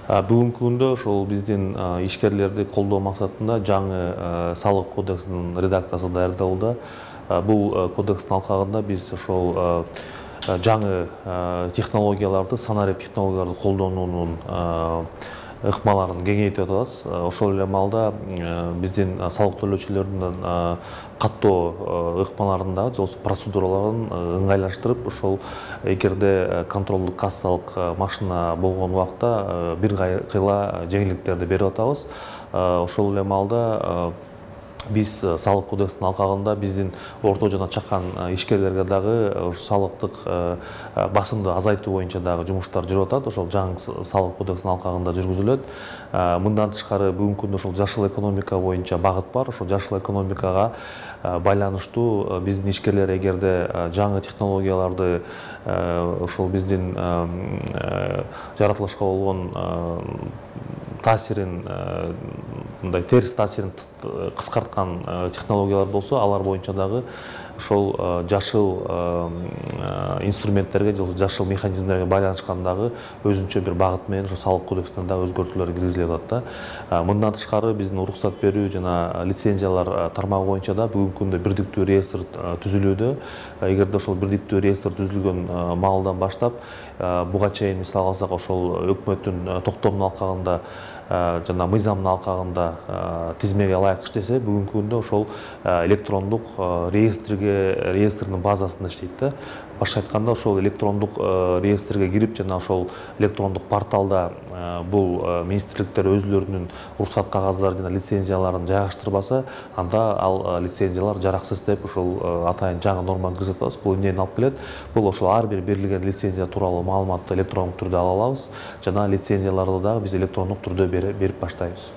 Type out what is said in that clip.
Бүгүнкү күндө ошол биздин ишкерлерди колдоо максатында жаңы салык кодексинин редакциясы даярдалууда. Бул кодекстин алкагында биз ошол жаңы технологияларды, санарип технологияларды колдонуунун ыкмаларын кеңейтип атабыз. Ошол эле маалда биздин салык төлөөчүлөрдүн каттоо ыкмаларын же процедураларын ыңгайлаштырып, ошол эгерде контролдук кассалык машина болгон убакта бир кыйла жеңилдиктерди берип атабыз. Ошол эле маалда биз салык кодексинин алкагында биздин орто жана чакан ишкерлерге дагы салыктык басымды азайтуу боюнча дагы жумуштар жүрүп атат. Ошол жаңы салык кодексинин алкагында жүргүзүлөт. Мындан тышкары бүгүнкү күндө ошол жашыл экономика боюнча багыт бар. Ошол жашыл экономикага байланыштуу биздин ишкерлер эгерде жаңы технологияларды ошол биздин жаратылышка болгон таасирин, мындай терс таасирин кыскарткан технологиялар болсо, алар боюнча дагы ошол жашыл инструменттерге же жашыл механизмдерге байланышкан дагы өзүнчө бир багыт менен ошо салык кодексине дагы өзгөртүүлөр киргизилип атат да. Мындан тышкары биздин уруксат берүү жана лицензиялар тармагы боюнча да бүгүнкү күндө бирдиктүү реестр түзүлүүдө. Эгерде ошол бирдиктүү реестр түзүлгөн маалдан баштап буга чейин мисал алсак ошол өкмөттүн токтомунун алкагында жана мыйзамдын алкагында тизмеге ылайык иштесе, бүгүнкү күндө ошол электрондук реестрдин базасында иштейт да. Башка айтканда, ошол электрондук реестрге кирип жана ошол электрондук порталда бул министрликтер өзүлөрүнүн уруксат кагаздарын жана лицензияларын жайгаштырбаса, анда ал лицензиялар жараксыз деп ошол атайын жаңы норма киргизип атабыз. Бул эмнени алып келет? Бул ошол ар бир берилген лицензия тууралуу маалыматты электрондук түрдө ала алабыз жана лицензияларды дагы биз электрондук түрдө берип баштайбыз.